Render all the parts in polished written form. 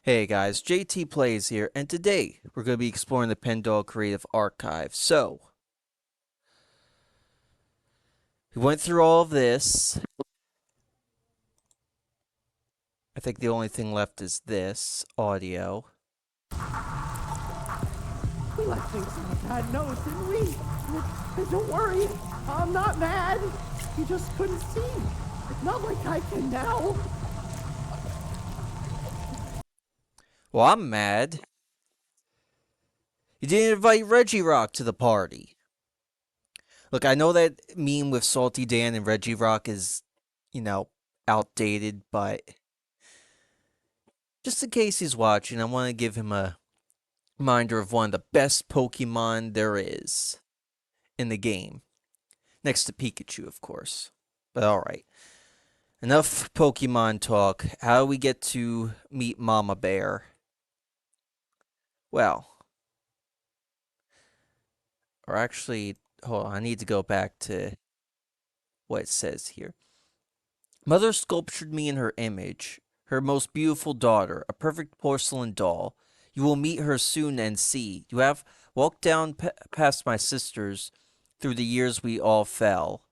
Hey guys, JT Plays here, and today we're going to be exploring the Pendle Creative Archive. So, we went through all of this. I think the only thing left is this audio. We let things on a bad note, didn't we? And don't worry, I'm not mad. You just couldn't see. It's not like I can now. Well, I'm mad. You didn't invite Reggie Rock to the party. Look, I know that meme with Salty Dan and Reggie Rock is, you know, outdated, but just in case he's watching, I want to give him a reminder of one of the best Pokemon there is in the game. Next to Pikachu, of course. But alright. Enough Pokemon talk. How do we get to meet Mama Bear? Well, or actually, hold on. I need to go back to what it says here. Mother sculptured me in her image, her most beautiful daughter, a perfect porcelain doll. You will meet her soon and see. You have walked down past my sisters through the years we all fell,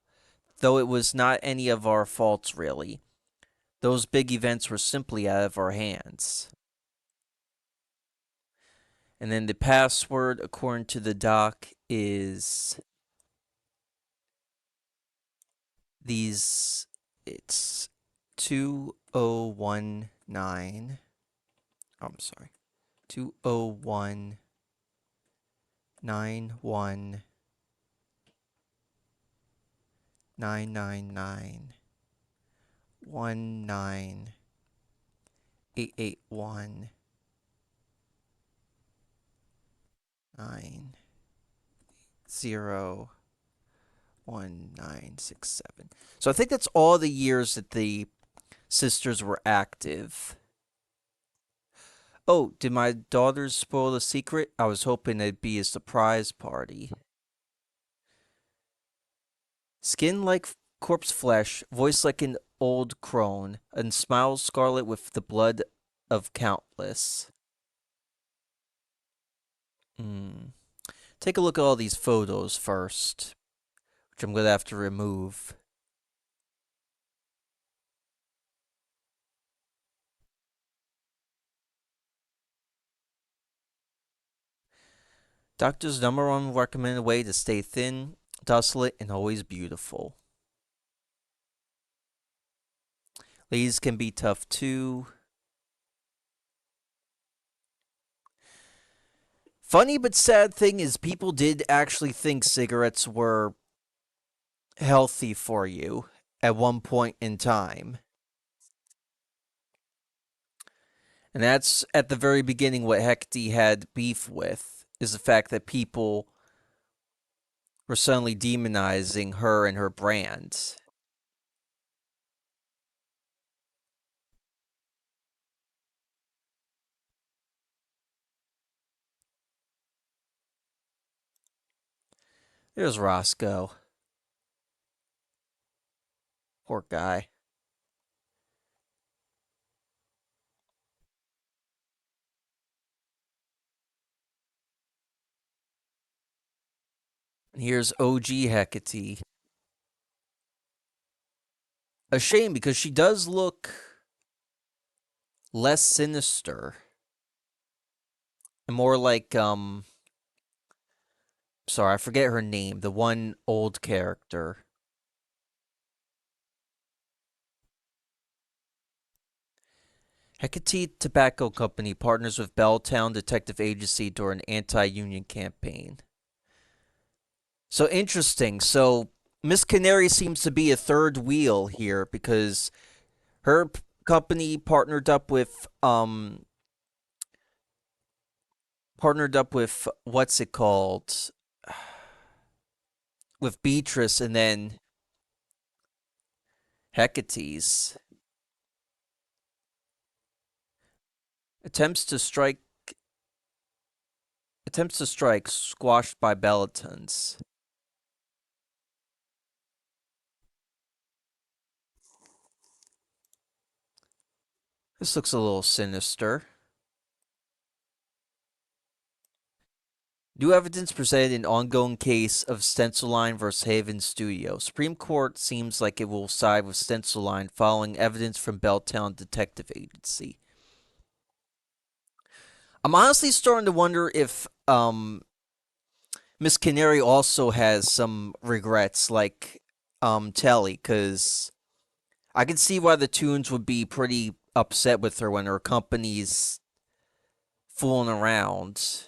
though it was not any of our faults, really. Those big events were simply out of our hands. And then the password, according to the doc, is these. It's 2019. Oh, I'm sorry. 209-881-990-1967. So I think that's all the years that the sisters were active. Oh, did my daughters spoil the secret? I was hoping it'd be a surprise party. Skin like corpse flesh, voice like an old crone, and smiles scarlet with the blood of countless. Hmm. Take a look at all these photos first, which I'm going to have to remove. Doctor's number one recommended way to stay thin, desolate, and always beautiful. Ladies can be tough too. Funny but sad thing is, people did actually think cigarettes were healthy for you at one point in time. And that's at the very beginning what Hecate had beef with, is the fact that people were suddenly demonizing her and her brand. There's Roscoe. Poor guy. And here's OG Hecate. A shame because she does look less sinister and more like sorry, I forget her name, the one old character. Hecate Tobacco Company partners with Belltown Detective Agency during an anti-union campaign. So interesting. So Miss Canary seems to be a third wheel here because her company partnered up with what's it called, with Beatrice, and then Hecate's attempts to strike squashed by Bellatons. This looks a little sinister. New evidence presented in ongoing case of Stencil Line versus Haven Studio. Supreme Court seems like it will side with Stencil Line following evidence from Belltown Detective Agency. I'm honestly starting to wonder if Miss Canary also has some regrets like Telly, because I can see why the Toons would be pretty upset with her when her company's fooling around.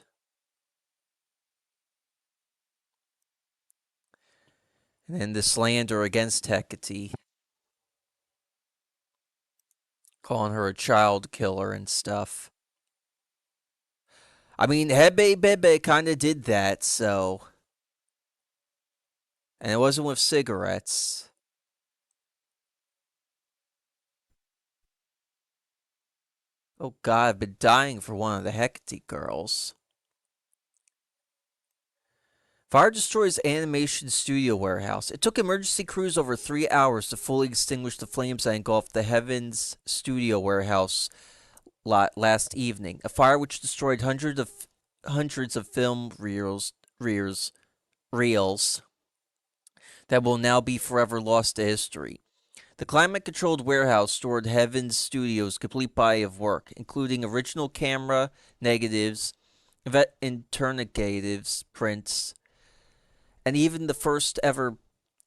And then the slander against Hecate, calling her a child killer and stuff. I mean, Hebe Bebe kind of did that, so. And it wasn't with cigarettes. Oh god, I've been dying for one of the Hecate girls. Fire destroys animation studio warehouse. It took emergency crews over 3 hours to fully extinguish the flames that engulfed the Heavens studio warehouse last evening. A fire which destroyed hundreds of film reels that will now be forever lost to history. The climate controlled warehouse stored Heaven's Studio's complete body of work, including original camera negatives, interrogatives, prints, and even the first ever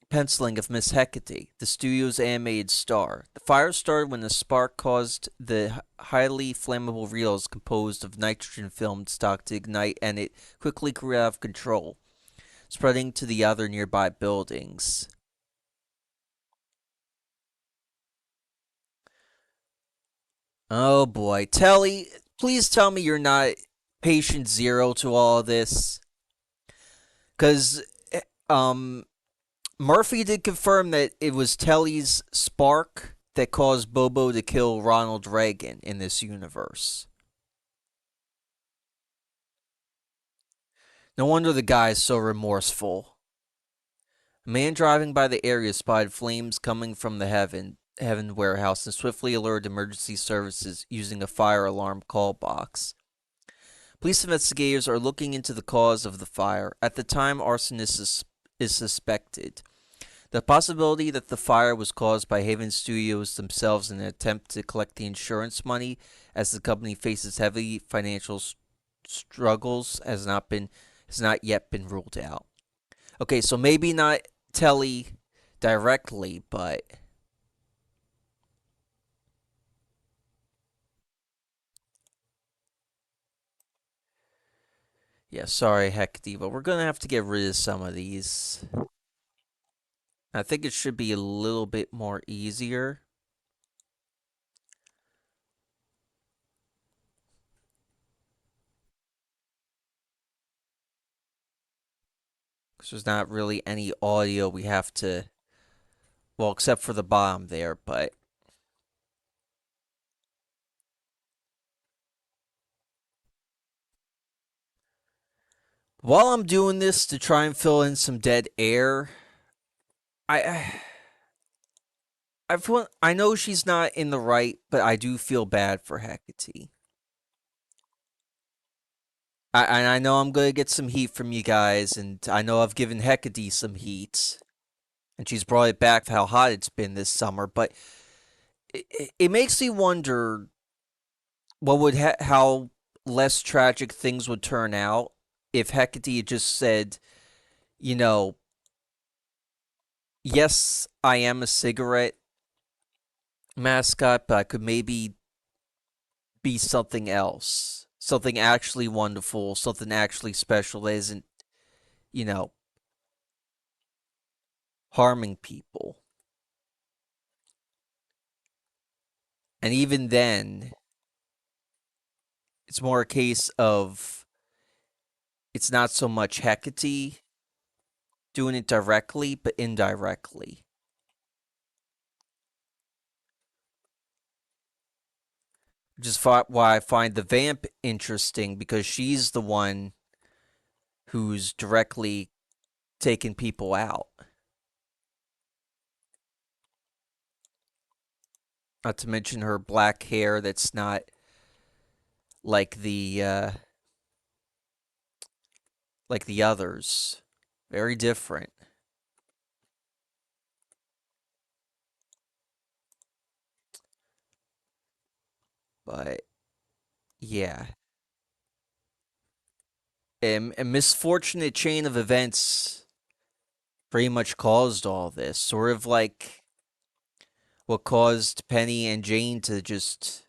penciling of Miss Hecate, the studio's animated star. The fire started when a spark caused the highly flammable reels composed of nitrogen film stock to ignite, and it quickly grew out of control, spreading to the other nearby buildings. Oh boy. Telly, please tell me you're not patient zero to all of this. Because um, Murphy did confirm that it was Telly's spark that caused Bobo to kill Ronald Reagan in this universe. No wonder the guy is so remorseful. A man driving by the area spotted flames coming from the Heaven warehouse and swiftly alerted emergency services using a fire alarm call box. Police investigators are looking into the cause of the fire. At the time, arson is suspected. The possibility that the fire was caused by Haven Studios themselves in an attempt to collect the insurance money as the company faces heavy financial struggles has not yet been ruled out. Okay, so maybe not Telly directly, but yeah, sorry, Hecate, but we're gonna have to get rid of some of these. I think it should be a little bit more easier. Because there's not really any audio we have to, well, except for the bottom there, but while I'm doing this to try and fill in some dead air, I I know she's not in the right, but I do feel bad for Hecate. I know I'm gonna get some heat from you guys, and I know I've given Hecate some heat, and she's brought it back for how hot it's been this summer. But it makes me wonder what would how less tragic things would turn out if Hecate had just said, you know, yes, I am a cigarette mascot, but I could maybe be something else, something actually wonderful, something actually special that isn't, you know, harming people. And even then, it's more a case of it's not so much Hecate doing it directly, but indirectly. Which is why I find the vamp interesting because she's the one who's directly taking people out. Not to mention her black hair that's not like the like the others. Very different. But yeah, a misfortunate chain of events pretty much caused all this. Sort of like what caused Penny and Jane to just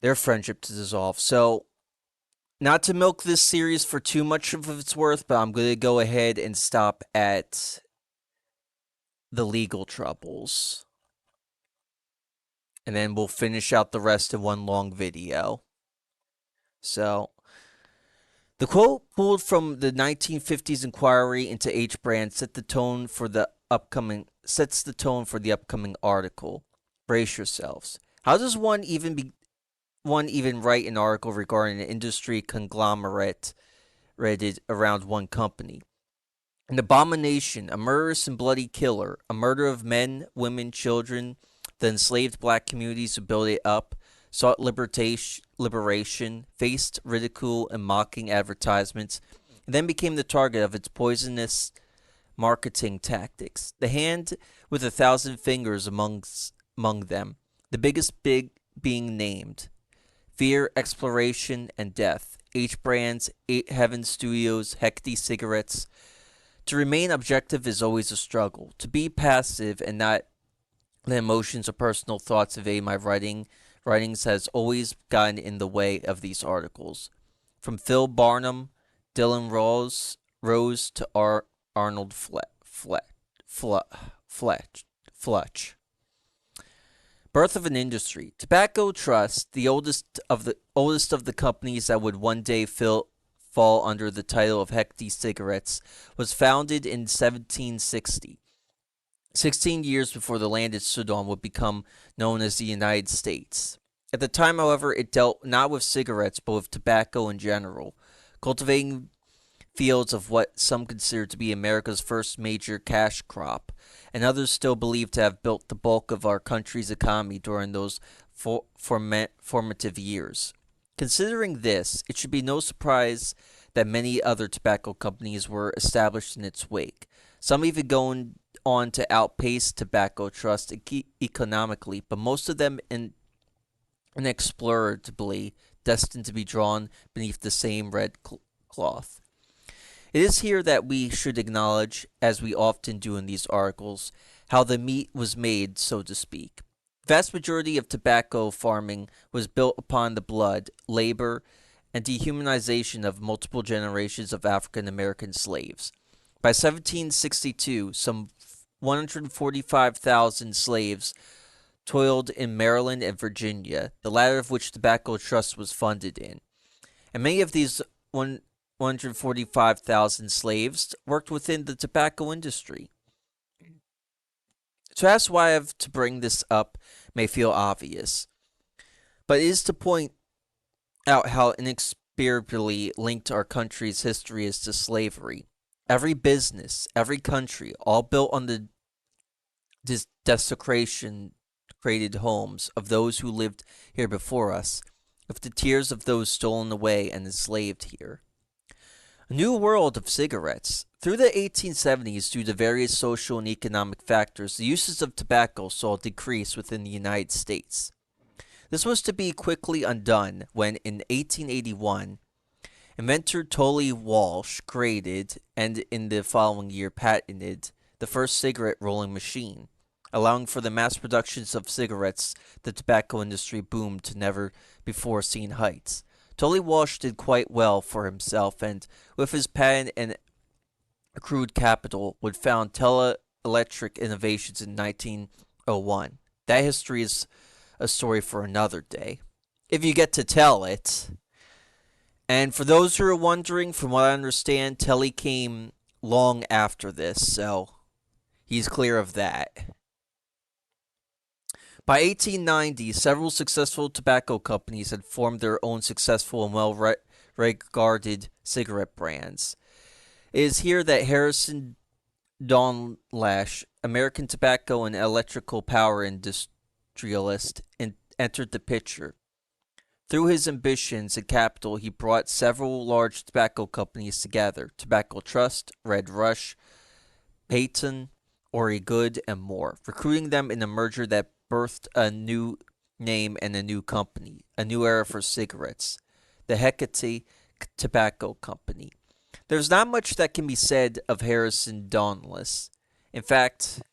their friendship to dissolve. So, not to milk this series for too much of its worth, but I'm going to go ahead and stop at the legal troubles. And then we'll finish out the rest in one long video. So, the quote pulled from the 1950s inquiry into H brand sets the tone for the upcoming article. Brace yourselves. How does one even write an article regarding an industry conglomerate rated around one company? An abomination, a murderous and bloody killer, a murder of men, women, children, the enslaved black communities who built it up, sought liberation, faced ridicule and mocking advertisements, and then became the target of its poisonous marketing tactics. The hand with 1,000 fingers among them, the biggest big being named. Fear, exploration, and death. H Brands, 8 Heaven Studios, Hecate Cigarettes. To remain objective is always a struggle. To be passive and not let emotions or personal thoughts evade my writings has always gotten in the way of these articles. From Phil Barnum, Dylan Rose to Arnold Fletch. Birth of an industry. Tobacco Trust, the oldest of the companies that would one day fall under the title of Hecate Cigarettes, was founded in 1760. 16 years before the land it stood on would become known as the United States. At the time, however, it dealt not with cigarettes, but with tobacco in general, cultivating fields of what some consider to be America's first major cash crop, and others still believe to have built the bulk of our country's economy during those formative years. Considering this, it should be no surprise that many other tobacco companies were established in its wake, some even going on to outpace Tobacco Trust economically, but most of them inexplicably destined to be drawn beneath the same red cloth. It is here that we should acknowledge, as we often do in these articles, how the meat was made, so to speak. The vast majority of tobacco farming was built upon the blood, labor, and dehumanization of multiple generations of African American slaves. By 1762, some 145,000 slaves toiled in Maryland and Virginia, the latter of which Tobacco Trust was funded in. And many of these 145,000 slaves worked within the tobacco industry. To ask why I have to bring this up may feel obvious, but it is to point out how inexplicably linked our country's history is to slavery. Every business, every country, all built on the desecration created homes of those who lived here before us, with the tears of those stolen away and enslaved here. A new world of cigarettes. Through the 1870s, due to various social and economic factors, the uses of tobacco saw a decrease within the United States. This was to be quickly undone when, in 1881, inventor Tully Walsh created, and in the following year patented, the first cigarette rolling machine, allowing for the mass productions of cigarettes. The tobacco industry boomed to never before seen heights. Tully Walsh did quite well for himself, and with his patent and accrued capital, would found Teleelectric Innovations in 1901. That history is a story for another day, if you get to tell it. And for those who are wondering, from what I understand, Telly came long after this, so he's clear of that. By 1890, several successful tobacco companies had formed their own successful and well-regarded cigarette brands. It is here that Harrison Dawnlash, American tobacco and electrical power industrialist, entered the picture. Through his ambitions and capital, he brought several large tobacco companies together: Tobacco Trust, Red Rush, Peyton, Ori Good, and more, recruiting them in a merger that birthed a new name and a new company, a new era for cigarettes, the Hecate Tobacco Company. There's not much that can be said of Harrison Dauntless. In fact,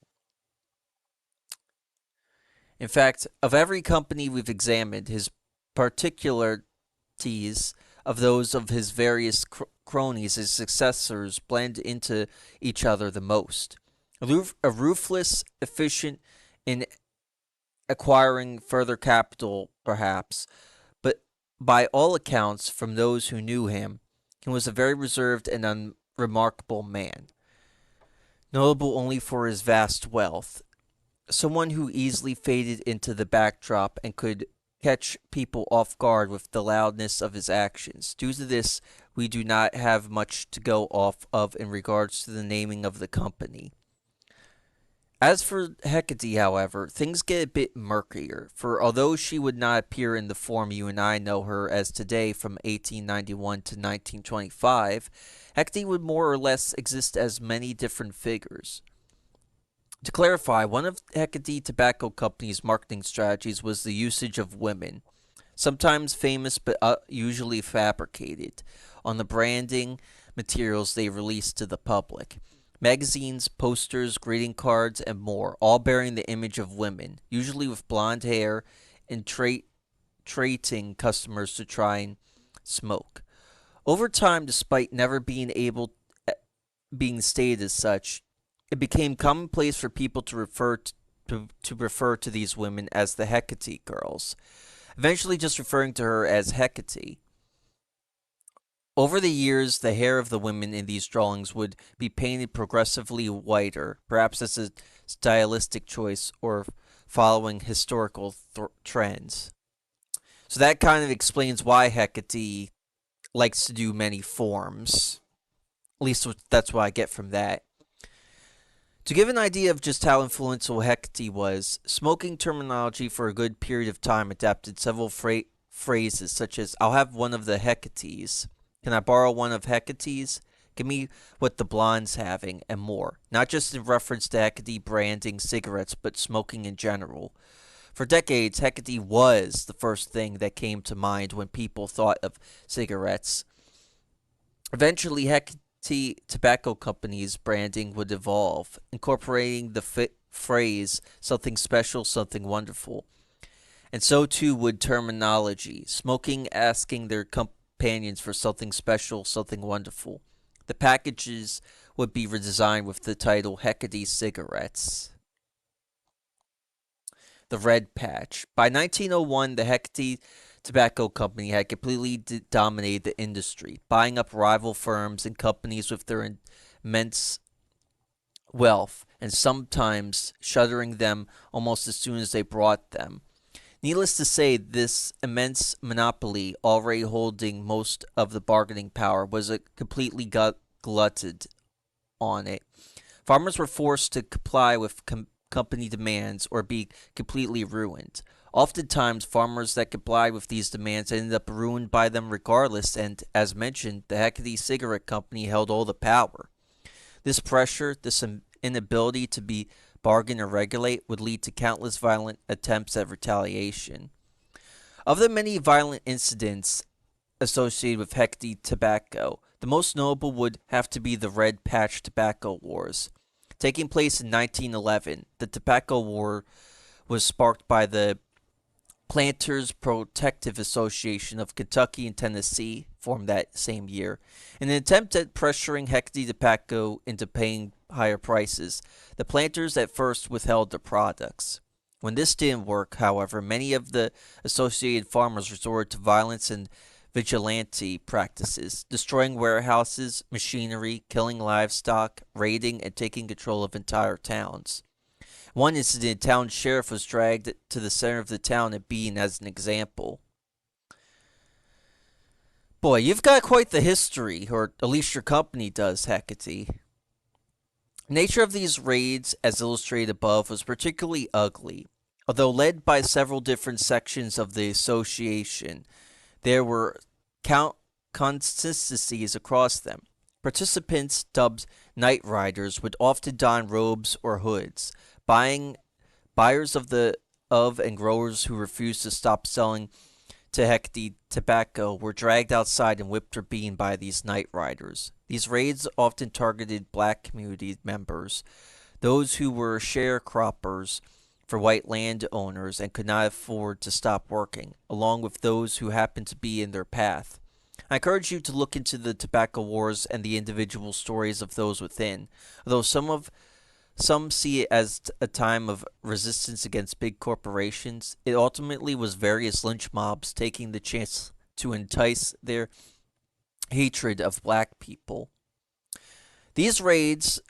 of every company we've examined, his particularities of those of his various cronies, his successors, blend into each other the most. A ruthless, efficient in acquiring further capital, perhaps, but by all accounts, from those who knew him, he was a very reserved and unremarkable man, notable only for his vast wealth, someone who easily faded into the backdrop and could catch people off guard with the loudness of his actions. Due to this, we do not have much to go off of in regards to the naming of the company. As for Hecate, however, things get a bit murkier, for although she would not appear in the form you and I know her as today from 1891 to 1925, Hecate would more or less exist as many different figures. To clarify, one of Hecate Tobacco Company's marketing strategies was the usage of women, sometimes famous but usually fabricated, on the branding materials they released to the public. Magazines, posters, greeting cards, and more, all bearing the image of women, usually with blonde hair, and trading customers to try and smoke. Over time, despite never being stated as such, it became commonplace for people to refer to these women as the Hecate girls, eventually just referring to her as Hecate. Over the years, the hair of the women in these drawings would be painted progressively whiter, perhaps as a stylistic choice or following historical trends. So that kind of explains why Hecate likes to do many forms. At least that's what I get from that. To give an idea of just how influential Hecate was, smoking terminology for a good period of time adapted several phrases such as, "I'll have one of the Hecates," "Can I borrow one of Hecate's?" "Give me what the blonde's having," and more, not just in reference to Hecate branding cigarettes, but smoking in general. For decades, Hecate was the first thing that came to mind when people thought of cigarettes. Eventually, Hecate Tobacco Company's branding would evolve, incorporating the phrase "something special, something wonderful." And so too would terminology, smoking asking their companions for something special, something wonderful. The packages would be redesigned with the title Hecate Cigarettes. The Red Patch. By 1901, the Hecate Tobacco Company had completely dominated the industry, buying up rival firms and companies with their immense wealth, and sometimes shuttering them almost as soon as they brought them. Needless to say, this immense monopoly, already holding most of the bargaining power, was completely glutted on it. Farmers were forced to comply with company demands or be completely ruined. Oftentimes, farmers that complied with these demands ended up ruined by them regardless, and, as mentioned, the Hecate Cigarette Company held all the power. This pressure, this inability to be bargain or regulate, would lead to countless violent attempts at retaliation. Of the many violent incidents associated with Hecate tobacco, the most notable would have to be the Red Patch Tobacco Wars. Taking place in 1911, the Tobacco War was sparked by the Planters Protective Association of Kentucky and Tennessee, formed that same year, in an attempt at pressuring Hecate Tobacco into paying higher prices. The planters at first withheld their products. When this didn't work, however, many of the associated farmers resorted to violence and vigilante practices, destroying warehouses, machinery, killing livestock, raiding, and taking control of entire towns. One incident, a town sheriff was dragged to the center of the town and beaten as an example. Boy, you've got quite the history, or at least your company does, Hecate. Nature of these raids, as illustrated above, was particularly ugly. Although led by several different sections of the association, There were count consistencies across them. Participants, dubbed night riders, would often don robes or hoods. Buying buyers of and growers who refused to stop selling to hecate tobacco were dragged outside and whipped or beaten by these night riders. These raids often targeted black community members, those who were sharecroppers for white landowners and could not afford to stop working, along with those who happened to be in their path. I encourage you to look into the tobacco wars and the individual stories of those within. Although some see it as a time of resistance against big corporations, it ultimately was various lynch mobs taking the chance to entice their hatred of black people. These raids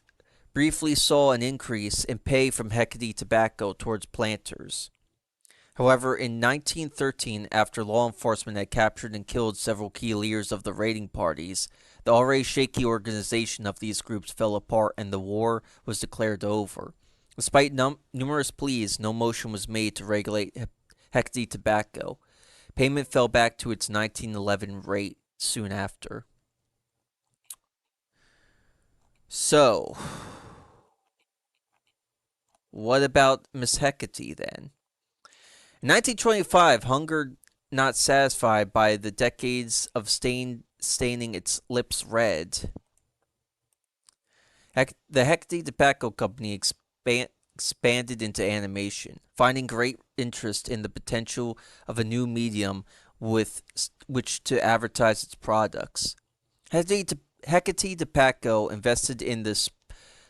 briefly saw an increase in pay from Hecate Tobacco towards planters. However, in 1913, after law enforcement had captured and killed several key leaders of the raiding parties, the already shaky organization of these groups fell apart and the war was declared over. Despite numerous pleas, no motion was made to regulate Hecate Tobacco. Payment fell back to its 1911 rate soon after. So, what about Miss Hecate then? In 1925, hunger not satisfied by the decades of staining its lips red, the Hecate Tobacco Company expanded into animation, finding great interest in the potential of a new medium with which to advertise its products. Hecate Tobacco invested in this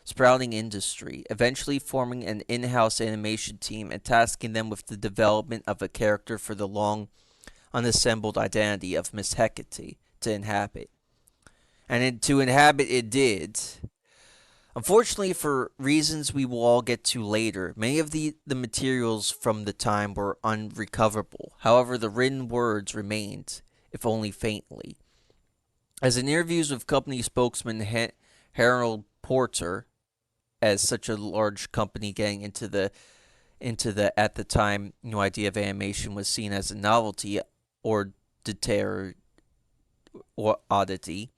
sprouting industry, eventually forming an in-house animation team and tasking them with the development of a character for the long unassembled identity of Miss Hecate to inhabit. To inhabit it did. Unfortunately, for reasons we will all get to later, many of the materials from the time were unrecoverable. However, the written words remained, if only faintly. As in interviews with company spokesman Harold Porter, as such a large company getting into the at the time new idea of animation was seen as a novelty or deter or oddity.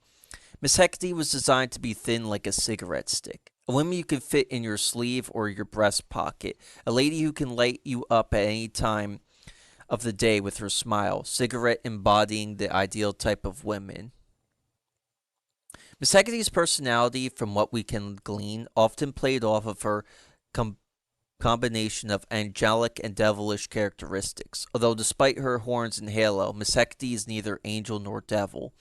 Miss Hecate was designed to be thin like a cigarette stick. A woman you could fit in your sleeve or your breast pocket. A lady who can light you up at any time of the day with her smile. Cigarette embodying the ideal type of women. Miss Hecate's personality, from what we can glean, often played off of her com- combination of angelic and devilish characteristics. Although, despite her horns and halo, Miss Hecate is neither angel nor devil.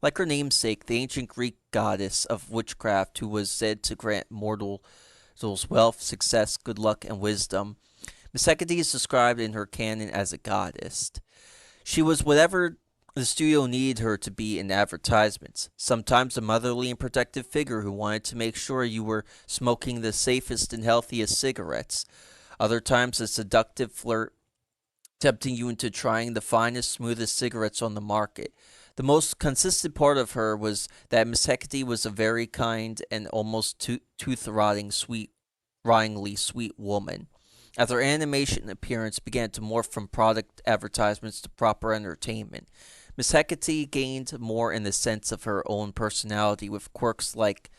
Like her namesake, the ancient Greek goddess of witchcraft, who was said to grant mortals wealth, success, good luck, and wisdom, Miss Hecate is described in her canon as a goddess. She was whatever the studio needed her to be in advertisements. Sometimes a motherly and protective figure who wanted to make sure you were smoking the safest and healthiest cigarettes. Other times a seductive flirt, tempting you into trying the finest, smoothest cigarettes on the market. The most consistent part of her was that Miss Hecate was a very kind and almost rottingly sweet woman. As her animation appearance began to morph from product advertisements to proper entertainment, Miss Hecate gained more in the sense of her own personality with quirks, likes,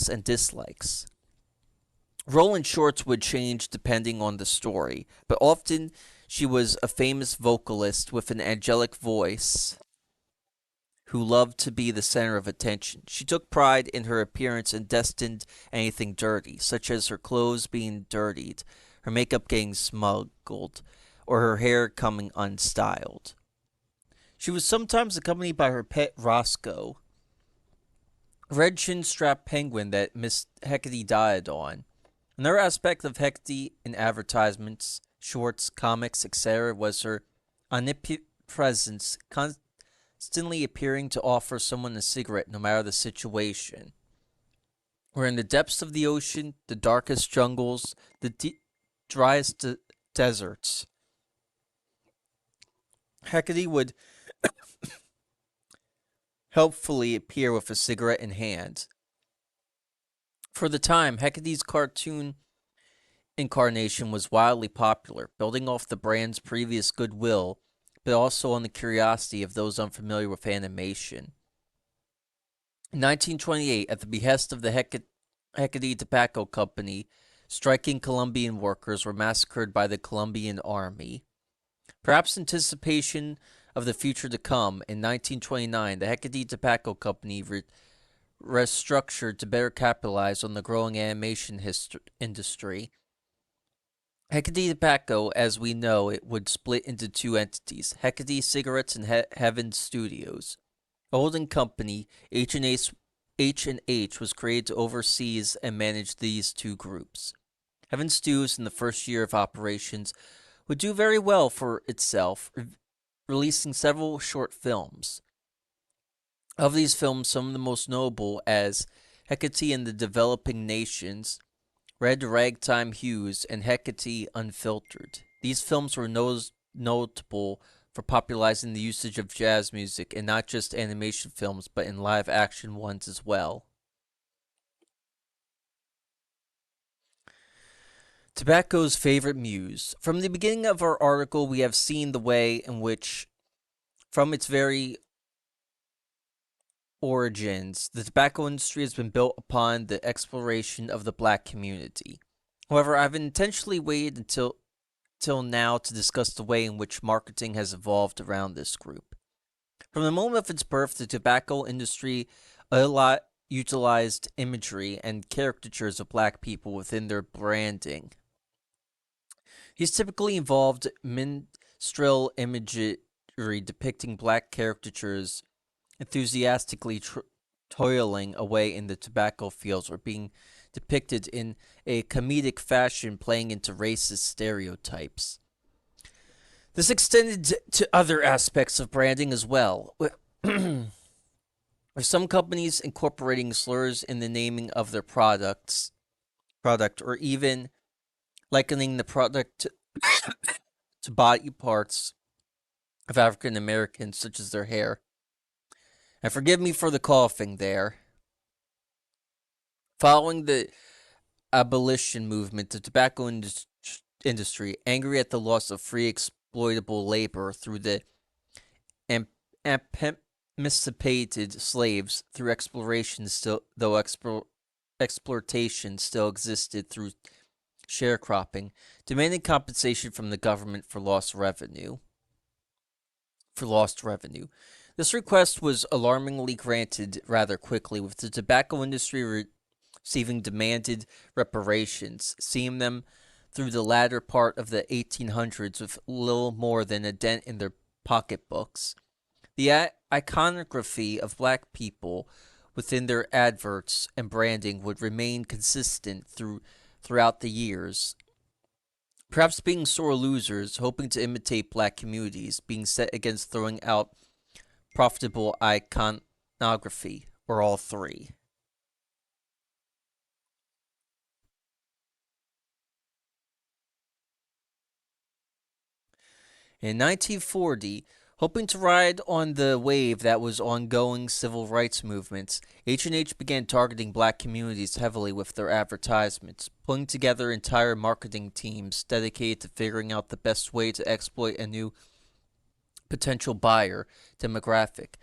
and dislikes. Roland shorts would change depending on the story, but often she was a famous vocalist with an angelic voice who loved to be the center of attention. She took pride in her appearance and destined anything dirty, such as her clothes being dirtied, her makeup getting smuggled, or her hair coming unstyled. She was sometimes accompanied by her pet Roscoe, a red chin-strap penguin that Miss Hecate died on. Another aspect of Hecate in advertisements, shorts, comics, etc., was her omnipresence, constantly appearing to offer someone a cigarette no matter the situation. Where in the depths of the ocean, the darkest jungles, the driest deserts, Hecate would helpfully appear with a cigarette in hand. For the time, Hecate's cartoon incarnation was wildly popular, building off the brand's previous goodwill but also on the curiosity of those unfamiliar with animation. In 1928, at the behest of the Hecate Tobacco Company, striking Colombian workers were massacred by the Colombian army. Perhaps in anticipation of the future to come, in 1929, the Hecate Tobacco Company restructured to better capitalize on the growing animation industry. Hecate Tobacco, as we know it, would split into two entities: Hecate Cigarettes and Heaven Studios. A holding company, H&H was created to oversee and manage these two groups. Heaven Stews, in the first year of operations, would do very well for itself, releasing several short films. Of these films, some of the most notable as Hecate and the Developing Nations, Red Ragtime Hues, and Hecate Unfiltered. These films were notable for popularizing the usage of jazz music in not just animation films but in live action ones as well. Tobacco's favorite muse. From the beginning of our article, we have seen the way in which, from its very origins, the tobacco industry has been built upon the exploration of the black community. However, I've intentionally waited until now to discuss the way in which marketing has evolved around this group. From the moment of its birth, the tobacco industry utilized imagery and caricatures of black people within their branding. These typically involved minstrel imagery depicting black caricatures enthusiastically toiling away in the tobacco fields or being depicted in a comedic fashion playing into racist stereotypes. This extended to other aspects of branding as well, with some companies incorporating slurs in the naming of their product or even likening the product to body parts of African Americans, such as their hair. And forgive me for the coughing there. Following the abolition movement, the tobacco industry, angry at the loss of free exploitable labor through the emancipated slaves through exploration, exploitation still existed through sharecropping, demanded compensation from the government for lost revenue. This request was alarmingly granted rather quickly, with the tobacco industry receiving demanded reparations, seeing them through the latter part of the 1800s with little more than a dent in their pocketbooks. The iconography of black people within their adverts and branding would remain consistent throughout the years. Perhaps being sore losers, hoping to imitate black communities, being set against throwing out profitable iconography, or all three. In 1940, hoping to ride on the wave that was ongoing civil rights movements, H&H began targeting black communities heavily with their advertisements, pulling together entire marketing teams dedicated to figuring out the best way to exploit a new potential buyer demographic.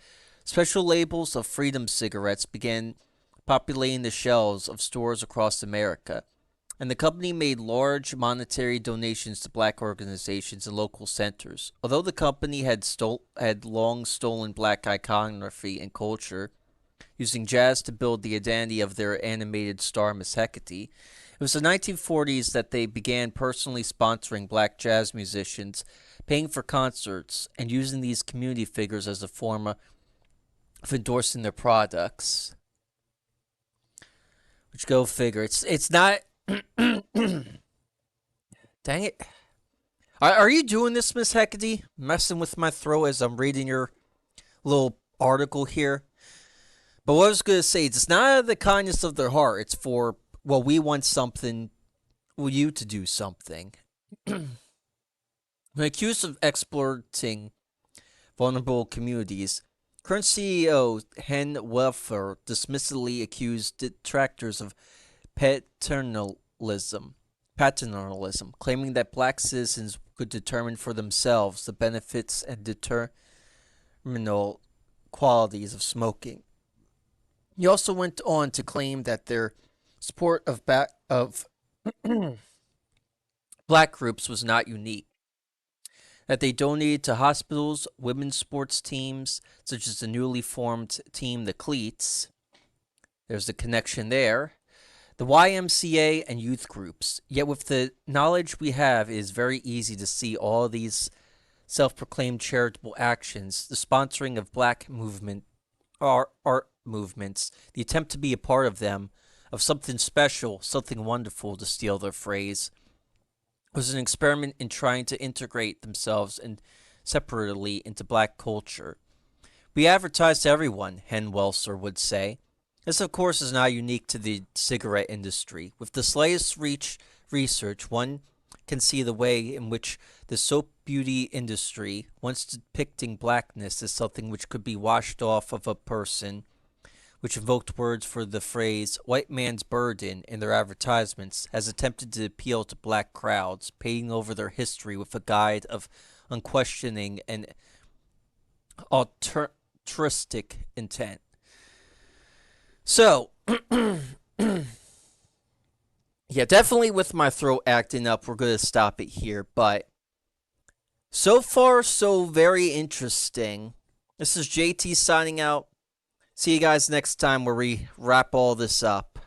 Special labels of Freedom cigarettes began populating the shelves of stores across America, and the company made large monetary donations to black organizations and local centers. Although the company had long stolen black iconography and culture, using jazz to build the identity of their animated star Miss Hecate, it was the 1940s that they began personally sponsoring black jazz musicians, paying for concerts, and using these community figures as a form of endorsing their products. Which, go figure. It's not. Dang it. Are you doing this, Miss Hecate? Messing with my throat as I'm reading your little article here? But what I was going to say, it's not out of the kindness of their heart. It's for, well, we want something, well, you to do something. When accused of exploiting vulnerable communities, current CEO Hen Welfare dismissively accused detractors of paternalism. paternalism, claiming that black citizens could determine for themselves the benefits and determinal qualities of smoking. He also went on to claim that their support of black groups was not unique, that they donated to hospitals, women's sports teams, such as the newly formed team, the Cleats. There's a connection there. The YMCA and youth groups. Yet, with the knowledge we have, it is very easy to see all of these self proclaimed charitable actions, the sponsoring of black movement art movements, the attempt to be a part of them, of something special, something wonderful, to steal their phrase, was an experiment in trying to integrate themselves and separately into black culture. We advertise to everyone, Hen Welser would say. This, of course, is not unique to the cigarette industry. With the slightest research, one can see the way in which the soap beauty industry, once depicting blackness as something which could be washed off of a person, which invoked words for the phrase white man's burden in their advertisements, has attempted to appeal to black crowds, painting over their history with a guide of unquestioning and altruistic intent. So, yeah, definitely with my throat acting up, we're going to stop it here. But so far, so very interesting. This is JT signing out. See you guys next time where we wrap all this up.